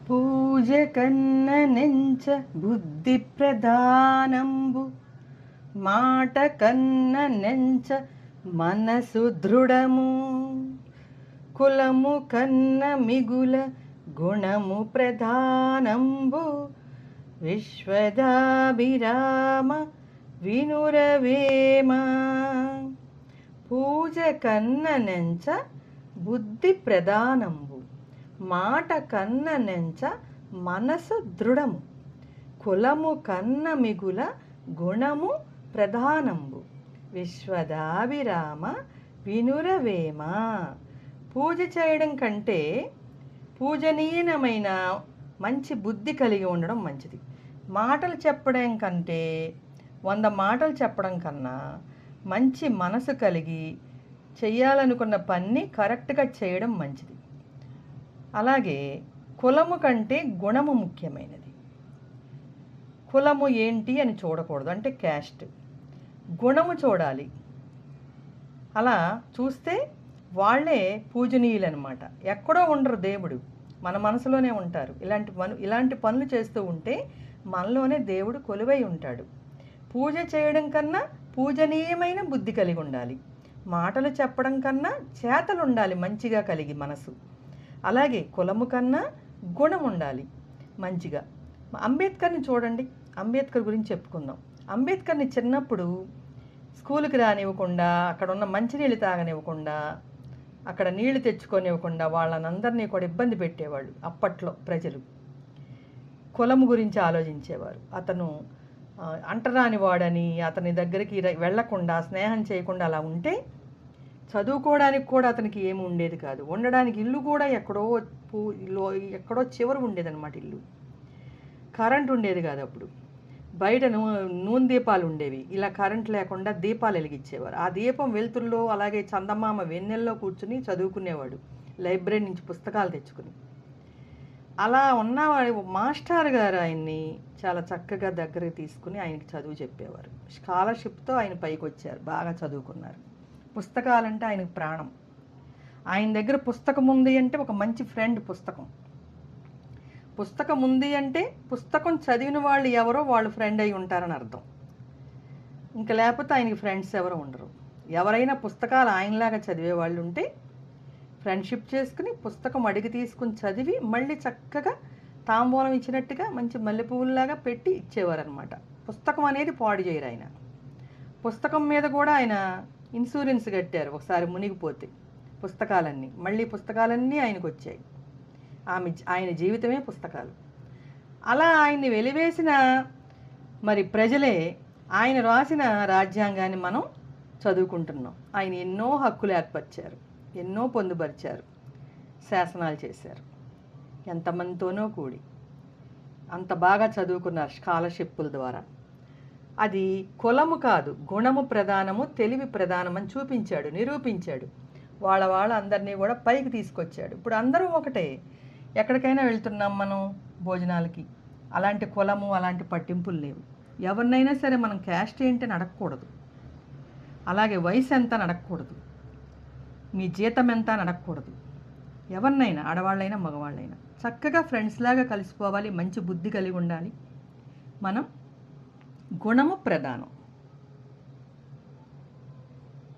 పూజ కన్న నెంచ బుద్ధి ప్రధానంబు మాట కన్న నెంచ మనసు దృఢము కులము కన్న మిగుల గుణము ప్రధానంబు విశ్వదాభిరామ వినురవేమ. పూజ కన్న నెంచ బుద్ధి ప్రధానంబు మాట కన్న నెంచ మనసు దృఢము కులము కన్న మిగుల గుణము ప్రధానంబు విశ్వదాభిరామ వినురవేమ. పూజ చేయడం కంటే పూజనీయమైన మంచి బుద్ధి కలిగి ఉండడం మంచిది. మాటలు చెప్పడం కంటే 100 మాటలు చెప్పడం కన్నా మంచి మనసు కలిగి చెయ్యాలనుకున్న పని కరెక్ట్గా చేయడం మంచిది. అలాగే కులము కంటే గుణము ముఖ్యమైనది. కులము ఏంటి అని చూడకూడదు, అంటే క్యాస్ట్. గుణము చూడాలి. అలా చూస్తే వాళ్ళే పూజనీయులన్నమాట. ఎక్కడో ఉండరు దేవుడు, మన మనసులోనే ఉంటారు. ఇలాంటి పనులు చేస్తూ ఉంటే మనలోనే దేవుడు కొలువై ఉంటాడు. పూజ చేయడం కన్నా పూజనీయమైన బుద్ధి కలిగి ఉండాలి. మాటలు చెప్పడం కన్నా చేతలు ఉండాలి మంచిగా కలిగి మనసు. అలాగే కులము కన్నా గుణం ఉండాలి మంచిగా. అంబేద్కర్ని చూడండి, అంబేద్కర్ గురించి చెప్పుకుందాం. అంబేద్కర్ని చిన్నప్పుడు స్కూల్కి రానివ్వకుండా, అక్కడ ఉన్న మంచినీళ్ళు తాగనివ్వకుండా, అక్కడ నీళ్లు తెచ్చుకొనివ్వకుండా వాళ్ళనందరినీ కూడా ఇబ్బంది పెట్టేవాళ్ళు అప్పట్లో ప్రజలు. కులము గురించి ఆలోచించేవారు. అతను అంటరాని వాడని అతని దగ్గరికి వెళ్లకుండా, స్నేహం చేయకుండా అలా ఉంటే చదువుకోవడానికి కూడా అతనికి ఏమి ఉండేది కాదు. ఉండడానికి ఇల్లు కూడా ఎక్కడో చివరి ఉండేదన్నమాట ఇల్లు. కరెంట్ ఉండేది కాదు అప్పుడు. బయట నూనె దీపాలు ఉండేవి. ఇలా కరెంట్ లేకుండా దీపాలు వెలిగించేవారు. ఆ దీపం వెలుతురులో అలాగే చందమామ వెన్నెల్లో కూర్చుని చదువుకునేవాడు, లైబ్రరీ నుంచి పుస్తకాలు తెచ్చుకుని. అలా ఉన్నవాడు మాస్టర్ గారు ఆయన్ని చాలా చక్కగా దగ్గరికి తీసుకుని ఆయనకి చదువు చెప్పేవారు. స్కాలర్షిప్తో ఆయన పైకి వచ్చారు, బాగా చదువుకున్నారు. పుస్తకాలంటే ఆయనకు ప్రాణం. ఆయన దగ్గర పుస్తకం ఉంది అంటే ఒక మంచి ఫ్రెండ్. పుస్తకం ఉంది అంటే పుస్తకం చదివిన వాళ్ళు ఎవరో వాళ్ళు ఫ్రెండ్ అయి ఉంటారని అర్థం. ఇంకా లేకపోతే ఆయనకి ఫ్రెండ్స్ ఎవరు ఉండరు. ఎవరైనా పుస్తకాలు ఆయనలాగా చదివే వాళ్ళు ఉంటే ఫ్రెండ్షిప్ చేసుకుని పుస్తకం అడిగి తీసుకుని చదివి మళ్ళీ చక్కగా తాంబూలం ఇచ్చినట్టుగా మంచి మల్లెపూలలాగా పెట్టి ఇచ్చేవారనమాట. పుస్తకం అనేది పాడు చేయరు ఆయన. పుస్తకం మీద కూడా ఆయన ఇన్సూరెన్స్ కట్టారు. ఒకసారి మునిగిపోతే మళ్ళీ పుస్తకాలన్నీ ఆయనకు వచ్చాయి. ఆయన జీవితమే పుస్తకాలు. అలా ఆయన్ని వెలివేసిన మరి ప్రజలే ఆయన రాసిన రాజ్యాంగాన్ని మనం చదువుకుంటున్నాం. ఆయన ఎన్నో హక్కులు ఏర్పరిచారు, ఎన్నో పొందుపరిచారు, శాసనాలు చేశారు. ఎంతమందితోనో కూడి అంత బాగా చదువుకున్నారు స్కాలర్షిప్పుల ద్వారా. అది కులము కాదు, గుణము ప్రధానము, తెలివి ప్రధానమని చూపించాడు, నిరూపించాడు. వాళ్ళ అందరినీ కూడా పైకి తీసుకొచ్చాడు. ఇప్పుడు అందరూ ఒకటే. ఎక్కడికైనా వెళ్తున్నాం మనం భోజనాలకి, అలాంటి కులము అలాంటి పట్టింపులు లేవు. ఎవరినైనా సరే మనం క్యాస్ట్ ఏంటని అడగకూడదు, అలాగే వయసు ఎంత అని అడగకూడదు, మీ జీతం ఎంత అని అడగకూడదు. ఎవరినైనా, ఆడవాళ్ళైనా మగవాళ్ళైనా చక్కగా ఫ్రెండ్స్ లాగా కలిసిపోవాలి, మంచి బుద్ధి కలిగి ఉండాలి. మనం గుణము ప్రధానం.